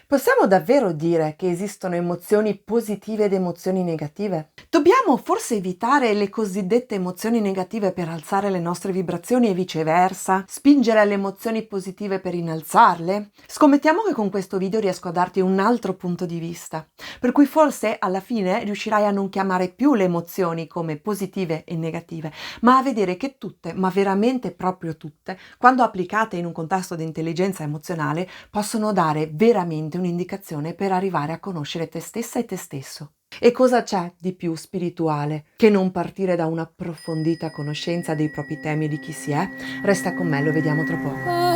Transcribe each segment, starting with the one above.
Possiamo davvero dire che esistono emozioni positive ed emozioni negative? Dobbiamo forse evitare le cosiddette emozioni negative per alzare le nostre vibrazioni e viceversa? Spingere alle emozioni positive per innalzarle? Scommettiamo che con questo video riesco a darti un altro punto di vista, per cui forse alla fine riuscirai a non chiamare più le emozioni come positive e negative, ma a vedere che tutte, ma veramente proprio tutte, quando applicate in un contesto di intelligenza emozionale, possono dare veramente un'indicazione per arrivare a conoscere te stessa e te stesso. E cosa c'è di più spirituale che non partire da un'approfondita conoscenza dei propri temi e di chi si è? Resta con me, lo vediamo tra poco.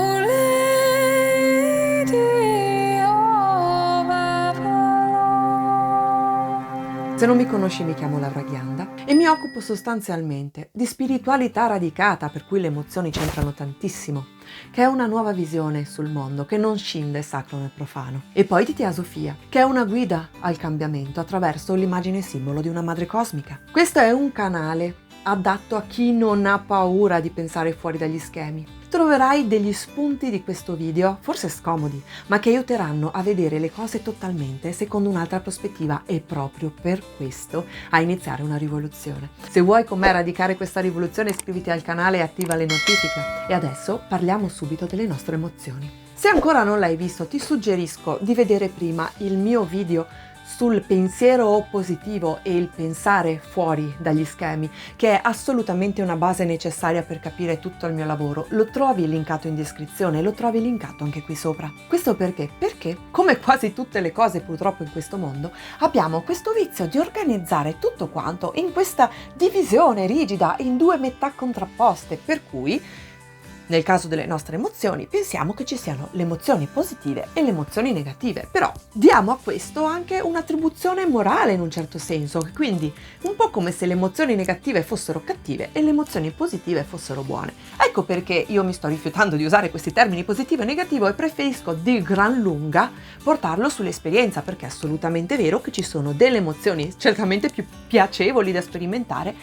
Se non mi conosci, mi chiamo Laura Ghianda e mi occupo sostanzialmente di spiritualità radicata, per cui le emozioni c'entrano tantissimo, che è una nuova visione sul mondo che non scinde sacro né profano. E poi di Teosofia, che è una guida al cambiamento attraverso l'immagine simbolo di una madre cosmica. Questo è un canale adatto a chi non ha paura di pensare fuori dagli schemi. Troverai degli spunti di questo video, forse scomodi, ma che aiuteranno a vedere le cose totalmente secondo un'altra prospettiva e proprio per questo a iniziare una rivoluzione. Se vuoi con me radicare questa rivoluzione, iscriviti al canale e attiva le notifiche. E adesso parliamo subito delle nostre emozioni. Se ancora non l'hai visto, ti suggerisco di vedere prima il mio video sul pensiero positivo e il pensare fuori dagli schemi, che è assolutamente una base necessaria per capire tutto il mio lavoro. Lo trovi linkato in descrizione, lo trovi linkato anche qui sopra. Questo perché? Perché, come quasi tutte le cose purtroppo in questo mondo, abbiamo questo vizio di organizzare tutto quanto in questa divisione rigida in due metà contrapposte, per cui nel caso delle nostre emozioni pensiamo che ci siano le emozioni positive e le emozioni negative, però diamo a questo anche un'attribuzione morale in un certo senso, quindi un po' come se le emozioni negative fossero cattive e le emozioni positive fossero buone. Ecco perché io mi sto rifiutando di usare questi termini positivo e negativo e preferisco di gran lunga portarlo sull'esperienza, perché è assolutamente vero che ci sono delle emozioni certamente più piacevoli da sperimentare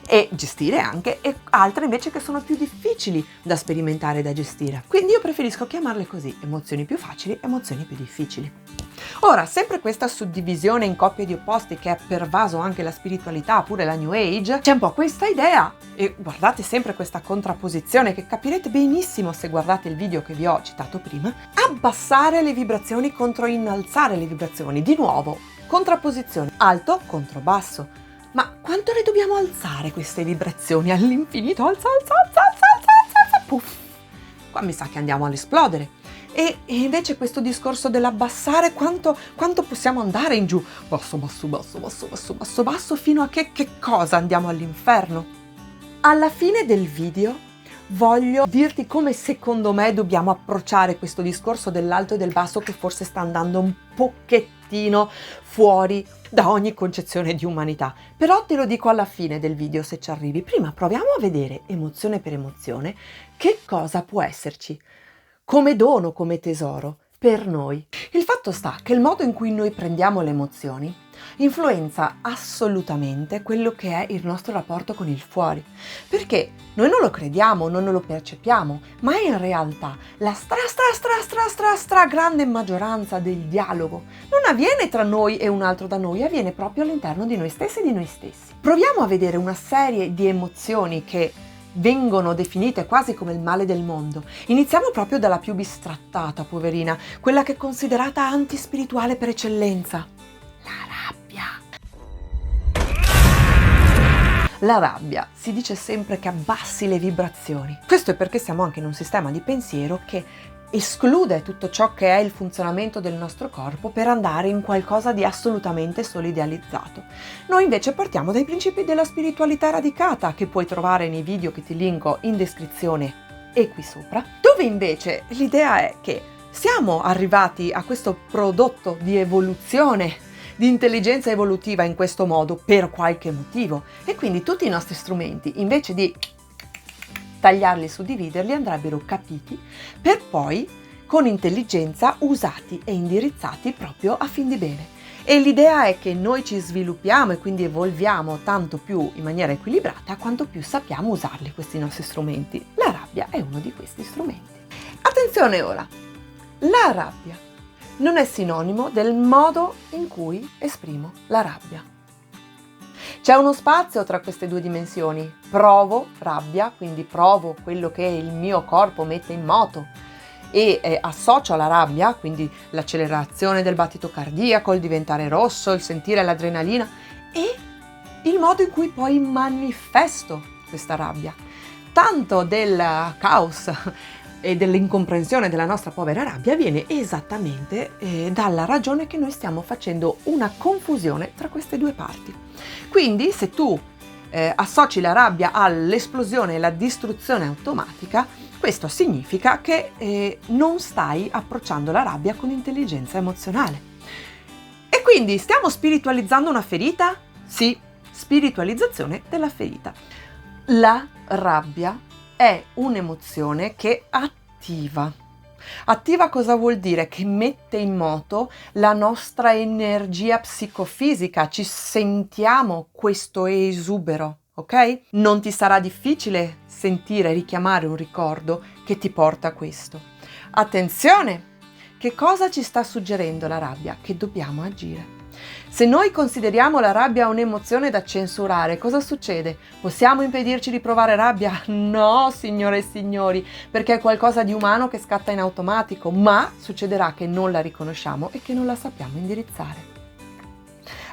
e gestire anche, e altre invece che sono più difficili da sperimentare e da gestire. Quindi io preferisco chiamarle così: emozioni più facili, emozioni più difficili. Ora, sempre questa suddivisione in coppie di opposti che ha pervaso anche la spiritualità, pure la New Age, c'è un po' questa idea, e guardate sempre questa contrapposizione che capirete benissimo se guardate il video che vi ho citato prima: abbassare le vibrazioni contro innalzare le vibrazioni. Di nuovo, contrapposizione, alto contro basso. Ma quanto le dobbiamo alzare queste vibrazioni? All'infinito? Alza, puff! Qua mi sa che andiamo all'esplodere. E invece questo discorso dell'abbassare, quanto possiamo andare in giù? Basso, fino a che cosa? Andiamo all'inferno? Alla fine del video voglio dirti come secondo me dobbiamo approcciare questo discorso dell'alto e del basso, che forse sta andando un pochettino fuori da ogni concezione di umanità. Però te lo dico alla fine del video se ci arrivi. Prima proviamo a vedere emozione per emozione che cosa può esserci come dono, come tesoro per noi. Il fatto sta che il modo in cui noi prendiamo le emozioni influenza assolutamente quello che è il nostro rapporto con il fuori, perché noi non lo crediamo, non lo percepiamo, ma in realtà la stra grande maggioranza del dialogo non avviene tra noi e un altro da noi, avviene proprio all'interno di noi stessi e di noi stessi. Proviamo a vedere una serie di emozioni che vengono definite quasi come il male del mondo. Iniziamo proprio dalla più bistrattata, poverina, quella che è considerata antispirituale per eccellenza: la rabbia. La rabbia si dice sempre che abbassi le vibrazioni. Questo è perché siamo anche in un sistema di pensiero che esclude tutto ciò che è il funzionamento del nostro corpo per andare in qualcosa di assolutamente solo idealizzato. Noi invece partiamo dai principi della spiritualità radicata, che puoi trovare nei video che ti linko in descrizione e qui sopra, dove invece l'idea è che siamo arrivati a questo prodotto di evoluzione, di intelligenza evolutiva in questo modo per qualche motivo, e quindi tutti i nostri strumenti, invece di tagliarli, suddividerli, andrebbero capiti per poi con intelligenza usati e indirizzati proprio a fin di bene. E l'idea è che noi ci sviluppiamo e quindi evolviamo tanto più in maniera equilibrata quanto più sappiamo usarli questi nostri strumenti. La rabbia è uno di questi strumenti. Attenzione ora, la rabbia non è sinonimo del modo in cui esprimo la rabbia. C'è uno spazio tra queste due dimensioni. Provo rabbia, quindi provo quello che il mio corpo mette in moto e associo alla rabbia, quindi l'accelerazione del battito cardiaco, il diventare rosso, il sentire l'adrenalina e il modo in cui poi manifesto questa rabbia. Tanto del caos e dell'incomprensione della nostra povera rabbia viene esattamente dalla ragione che noi stiamo facendo una confusione tra queste due parti. Quindi se tu associ la rabbia all'esplosione e alla distruzione automatica, questo significa che non stai approcciando la rabbia con intelligenza emozionale. E quindi stiamo spiritualizzando una ferita? Sì, spiritualizzazione della ferita. La rabbia è un'emozione che attiva. Attiva cosa vuol dire? Che mette in moto la nostra energia psicofisica, ci sentiamo questo esubero, ok? Non ti sarà difficile sentire richiamare un ricordo che ti porta a questo. Attenzione! Che cosa ci sta suggerendo la rabbia? Che dobbiamo agire. Se noi consideriamo la rabbia un'emozione da censurare, cosa succede? Possiamo impedirci di provare rabbia? No, signore e signori, perché è qualcosa di umano che scatta in automatico, ma succederà che non la riconosciamo e che non la sappiamo indirizzare.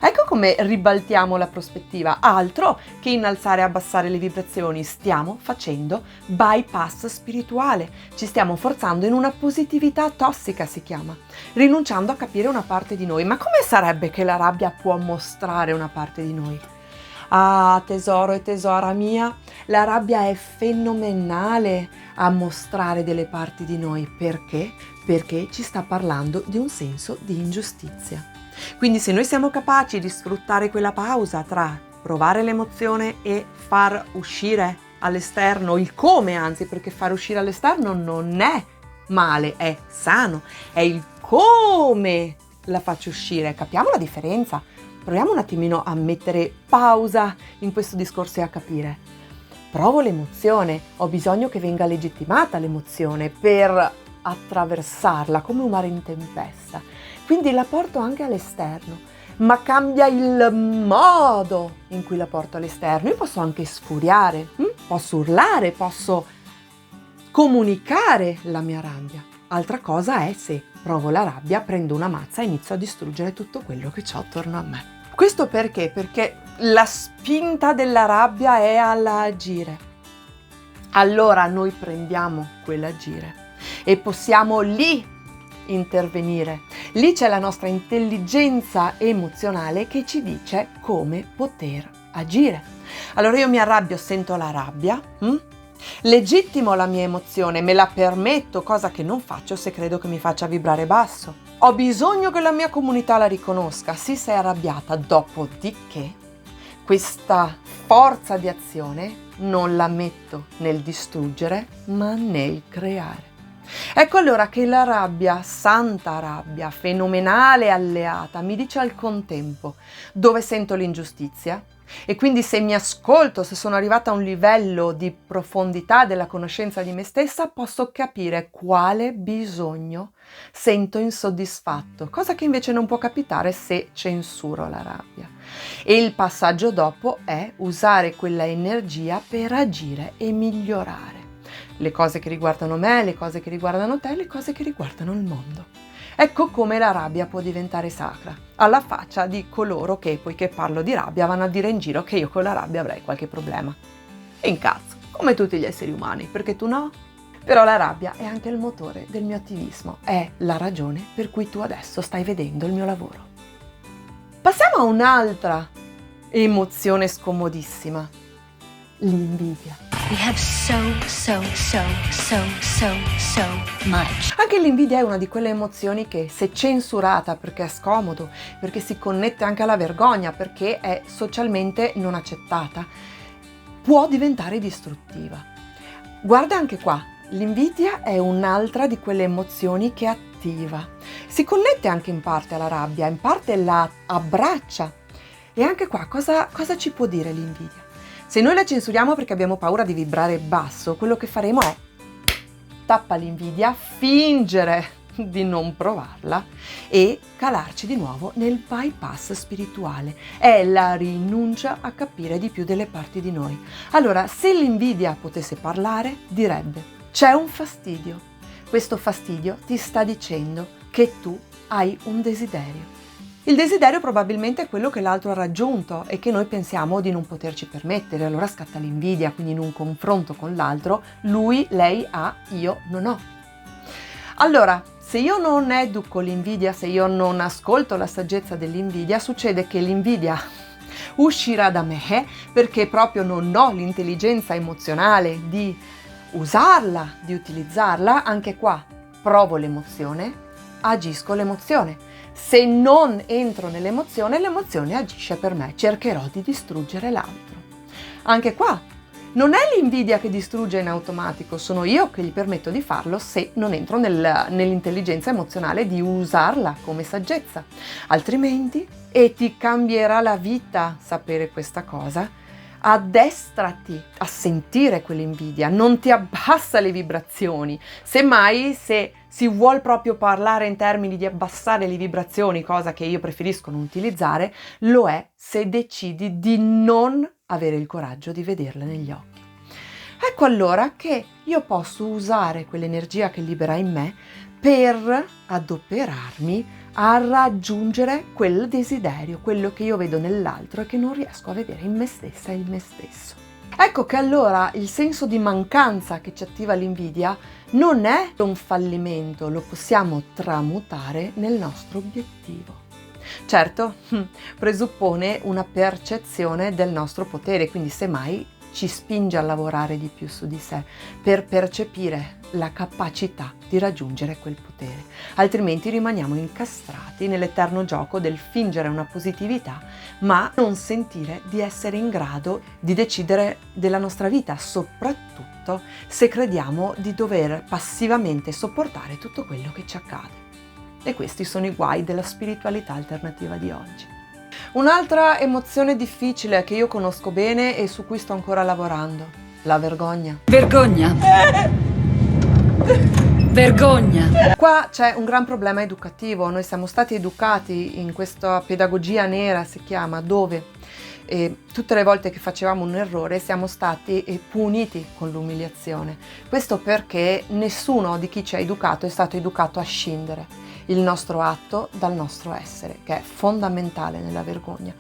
Ecco come ribaltiamo la prospettiva, altro che innalzare e abbassare le vibrazioni, stiamo facendo bypass spirituale, ci stiamo forzando in una positività tossica si chiama, rinunciando a capire una parte di noi. Ma come sarebbe che la rabbia può mostrare una parte di noi? Ah, tesoro e tesora mia, la rabbia è fenomenale a mostrare delle parti di noi. Perché? Perché ci sta parlando di un senso di ingiustizia. Quindi se noi siamo capaci di sfruttare quella pausa tra provare l'emozione e far uscire all'esterno, il come anzi, perché far uscire all'esterno non è male, è sano, è il come la faccio uscire. Capiamo la differenza? Proviamo un attimino a mettere pausa in questo discorso e a capire. Provo l'emozione, ho bisogno che venga legittimata l'emozione per attraversarla come un mare in tempesta. Quindi la porto anche all'esterno, ma cambia il modo in cui la porto all'esterno. Io posso anche sfuriare, posso urlare, posso comunicare la mia rabbia. Altra cosa è se provo la rabbia, prendo una mazza e inizio a distruggere tutto quello che c'ho attorno a me. Questo perché? Perché la spinta della rabbia è all'agire. Allora noi prendiamo quell'agire e possiamo lì intervenire. Lì c'è la nostra intelligenza emozionale che ci dice come poter agire. Allora io mi arrabbio, sento la rabbia, legittimo la mia emozione, me la permetto, cosa che non faccio se credo che mi faccia vibrare basso. Ho bisogno che la mia comunità la riconosca. Sì, sei arrabbiata, dopodiché questa forza di azione non la metto nel distruggere, ma nel creare. Ecco allora che la rabbia, santa rabbia, fenomenale alleata, mi dice al contempo dove sento l'ingiustizia e quindi se mi ascolto, se sono arrivata a un livello di profondità della conoscenza di me stessa, posso capire quale bisogno sento insoddisfatto, cosa che invece non può capitare se censuro la rabbia. E il passaggio dopo è usare quella energia per agire e migliorare le cose che riguardano me, le cose che riguardano te, le cose che riguardano il mondo. Ecco come la rabbia può diventare sacra, alla faccia di coloro che, poiché parlo di rabbia, vanno a dire in giro che io con la rabbia avrei qualche problema. E incazzo, come tutti gli esseri umani, perché tu no? Però la rabbia è anche il motore del mio attivismo, è la ragione per cui tu adesso stai vedendo il mio lavoro. Passiamo a un'altra emozione scomodissima, l'invidia. We have so much. Anche l'invidia è una di quelle emozioni che, se censurata perché è scomodo, perché si connette anche alla vergogna, perché è socialmente non accettata, può diventare distruttiva. Guarda anche qua, l'invidia è un'altra di quelle emozioni che attiva. Si connette anche in parte alla rabbia, in parte la abbraccia. E anche qua cosa ci può dire l'invidia? Se noi la censuriamo perché abbiamo paura di vibrare basso, quello che faremo è tappa l'invidia, fingere di non provarla e calarci di nuovo nel bypass spirituale. È la rinuncia a capire di più delle parti di noi. Allora, se l'invidia potesse parlare, direbbe: c'è un fastidio. Questo fastidio ti sta dicendo che tu hai un desiderio. Il desiderio probabilmente è quello che l'altro ha raggiunto e che noi pensiamo di non poterci permettere, allora scatta l'invidia, quindi in un confronto con l'altro, lui, lei ha, io non ho. Allora, se io non educo l'invidia, se io non ascolto la saggezza dell'invidia, succede che l'invidia uscirà da me perché proprio non ho l'intelligenza emozionale di usarla, di utilizzarla. Anche qua provo l'emozione, agisco l'emozione. Se non entro nell'emozione, l'emozione agisce per me, cercherò di distruggere l'altro. Anche qua, non è l'invidia che distrugge in automatico, sono io che gli permetto di farlo se non entro nell'intelligenza emozionale di usarla come saggezza. Altrimenti, e ti cambierà la vita sapere questa cosa, addestrati a sentire quell'invidia, non ti abbassa le vibrazioni. Semmai, se si vuol proprio parlare in termini di abbassare le vibrazioni, cosa che io preferisco non utilizzare, lo è se decidi di non avere il coraggio di vederle negli occhi. Ecco allora che io posso usare quell'energia che libera in me per adoperarmi a raggiungere quel desiderio, quello che io vedo nell'altro e che non riesco a vedere in me stessa e in me stesso. Ecco che allora il senso di mancanza che ci attiva l'invidia non è un fallimento, lo possiamo tramutare nel nostro obiettivo. Certo, presuppone una percezione del nostro potere, quindi semmai ci spinge a lavorare di più su di sé per percepire la capacità di raggiungere quel potere, altrimenti rimaniamo incastrati nell'eterno gioco del fingere una positività ma non sentire di essere in grado di decidere della nostra vita, soprattutto se crediamo di dover passivamente sopportare tutto quello che ci accade. E questi sono i guai della spiritualità alternativa di oggi. Un'altra emozione difficile che io conosco bene e su cui sto ancora lavorando: la vergogna. Vergogna. Vergogna. Qua c'è un gran problema educativo. Noi siamo stati educati in questa pedagogia nera, si chiama, dove tutte le volte che facevamo un errore siamo stati puniti con l'umiliazione. Questo perché nessuno di chi ci ha educato è stato educato a scindere il nostro atto dal nostro essere, che è fondamentale nella vergogna.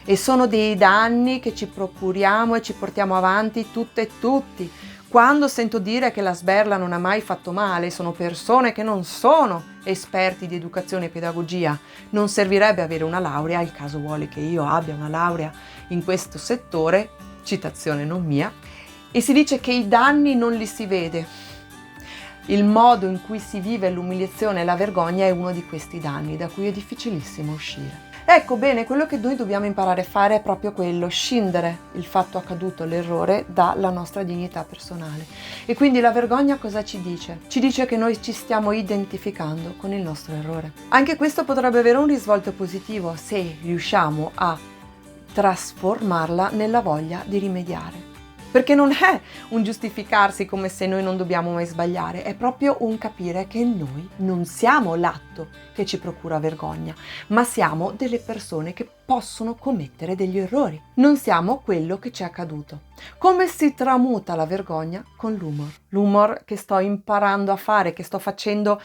E sono dei danni che ci procuriamo e ci portiamo avanti tutte e tutti. Quando sento dire che la sberla non ha mai fatto male, sono persone che non sono esperti di educazione e pedagogia. Non servirebbe avere una laurea, il caso vuole che io abbia una laurea in questo settore, citazione non mia, e si dice che i danni non li si vede. Il modo in cui si vive l'umiliazione e la vergogna è uno di questi danni, da cui è difficilissimo uscire. Ecco, bene, quello che noi dobbiamo imparare a fare è proprio quello: scindere il fatto accaduto, l'errore, dalla nostra dignità personale. E quindi la vergogna cosa ci dice? Ci dice che noi ci stiamo identificando con il nostro errore. Anche questo potrebbe avere un risvolto positivo se riusciamo a trasformarla nella voglia di rimediare. Perché non è un giustificarsi come se noi non dobbiamo mai sbagliare, è proprio un capire che noi non siamo l'atto che ci procura vergogna, ma siamo delle persone che possono commettere degli errori. Non siamo quello che ci è accaduto. Come si tramuta la vergogna? Con l'humor. L'humor che sto imparando a fare, che sto facendo,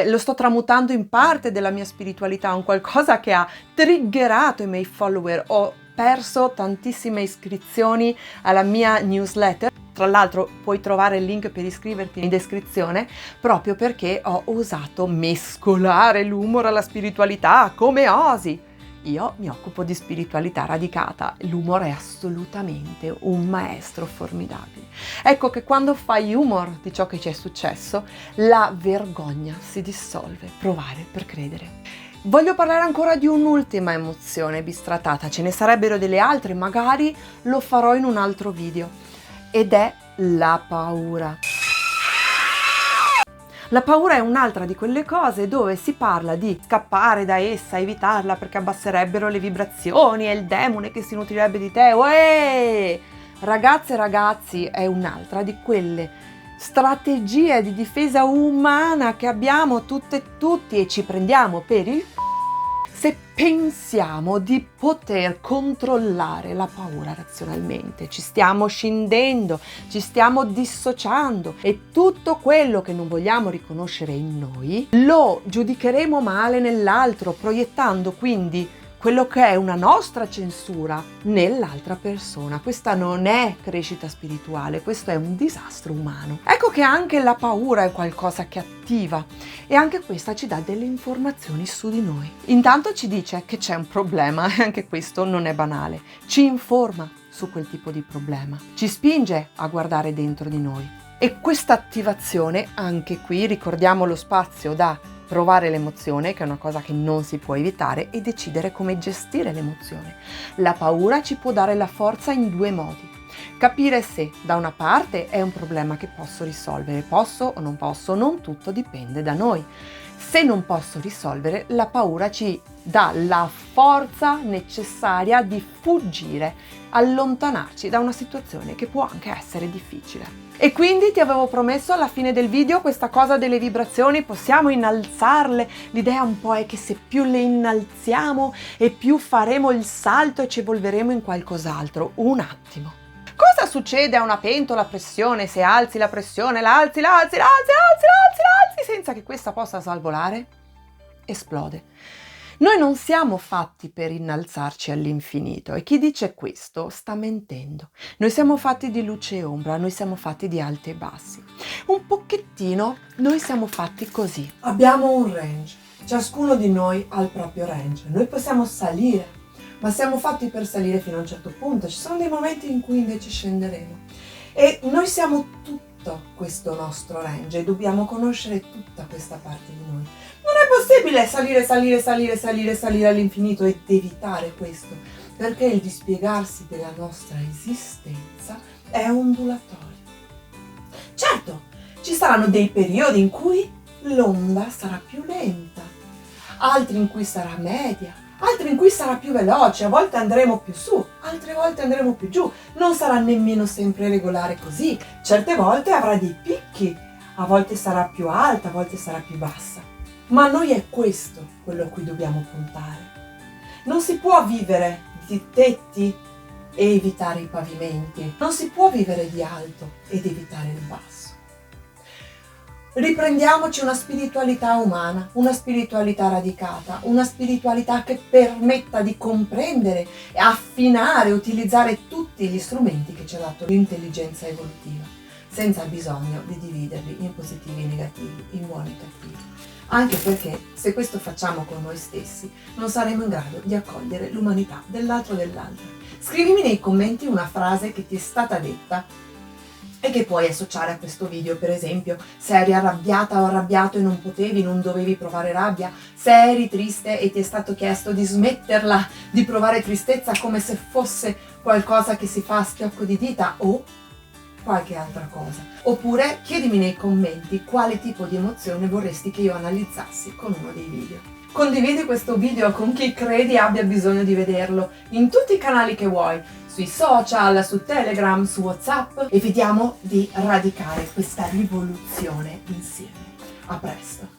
lo sto tramutando in parte della mia spiritualità, un qualcosa che ha triggerato i miei follower. Ho perso tantissime iscrizioni alla mia newsletter. Tra l'altro puoi trovare il link per iscriverti in descrizione, proprio perché ho osato mescolare l'humor alla spiritualità. Come osi? Io mi occupo di spiritualità radicata, l'humor è assolutamente un maestro formidabile. Ecco che quando fai humor di ciò che ci è successo, la vergogna si dissolve. Provare per credere. Voglio parlare ancora di un'ultima emozione bistratata, ce ne sarebbero delle altre, magari lo farò in un altro video, ed è la paura. La paura è un'altra di quelle cose dove si parla di scappare da essa, evitarla perché abbasserebbero le vibrazioni, è il demone che si nutrirebbe di te. Uè! Ragazze e ragazzi, è un'altra di quelle strategie di difesa umana che abbiamo tutte e tutti e ci prendiamo per il se pensiamo di poter controllare la paura razionalmente. Ci stiamo scindendo, ci stiamo dissociando e tutto quello che non vogliamo riconoscere in noi lo giudicheremo male nell'altro, proiettando quindi quello che è una nostra censura nell'altra persona. Questa non è crescita spirituale, questo è un disastro umano. Ecco che anche la paura è qualcosa che attiva e anche questa ci dà delle informazioni su di noi. Intanto ci dice che c'è un problema e anche questo non è banale. Ci informa su quel tipo di problema, ci spinge a guardare dentro di noi. E questa attivazione, anche qui ricordiamo lo spazio da provare l'emozione, che è una cosa che non si può evitare, e decidere come gestire l'emozione. La paura ci può dare la forza in due modi. Capire se da una parte è un problema che posso risolvere, posso o non posso, non tutto dipende da noi. Se non posso risolvere, la paura ci dà la forza necessaria di fuggire, allontanarci da una situazione che può anche essere difficile. E quindi ti avevo promesso alla fine del video questa cosa delle vibrazioni, possiamo innalzarle. L'idea un po' è che se più le innalziamo e più faremo il salto e ci evolveremo in qualcos'altro. Un attimo. Cosa succede a una pentola a pressione se alzi la pressione, la alzi senza che questa possa salvolare? Esplode. Noi non siamo fatti per innalzarci all'infinito e chi dice questo sta mentendo. Noi siamo fatti di luce e ombra, noi siamo fatti di alti e bassi. Un pochettino noi siamo fatti così. Abbiamo un range, ciascuno di noi ha il proprio range. Noi possiamo salire, ma siamo fatti per salire fino a un certo punto. Ci sono dei momenti in cui invece scenderemo. E noi siamo tutto questo nostro range e dobbiamo conoscere tutta questa parte di noi. Non è possibile salire all'infinito ed evitare questo, perché il dispiegarsi della nostra esistenza è ondulatorio. Certo, ci saranno dei periodi in cui l'onda sarà più lenta, altri in cui sarà media, altri in cui sarà più veloce, a volte andremo più su, altre volte andremo più giù, non sarà nemmeno sempre regolare così, certe volte avrà dei picchi, a volte sarà più alta, a volte sarà più bassa. Ma a noi è questo quello a cui dobbiamo puntare. Non si può vivere di tetti e evitare i pavimenti, non si può vivere di alto ed evitare il basso. Riprendiamoci una spiritualità umana, una spiritualità radicata, una spiritualità che permetta di comprendere, affinare, utilizzare tutti gli strumenti che ci ha dato l'intelligenza evolutiva, senza bisogno di dividerli in positivi e negativi, in buoni e cattivi. Anche perché se questo facciamo con noi stessi, non saremo in grado di accogliere l'umanità dell'altro o dell'altra. Scrivimi nei commenti una frase che ti è stata detta e che puoi associare a questo video, per esempio, se eri arrabbiata o arrabbiato e non potevi, non dovevi provare rabbia, se eri triste e ti è stato chiesto di smetterla di provare tristezza come se fosse qualcosa che si fa a schiocco di dita o qualche altra cosa. Oppure chiedimi nei commenti quale tipo di emozione vorresti che io analizzassi con uno dei video. Condividi questo video con chi credi abbia bisogno di vederlo in tutti i canali che vuoi, sui social, su Telegram, su WhatsApp e vediamo di radicare questa rivoluzione insieme. A presto!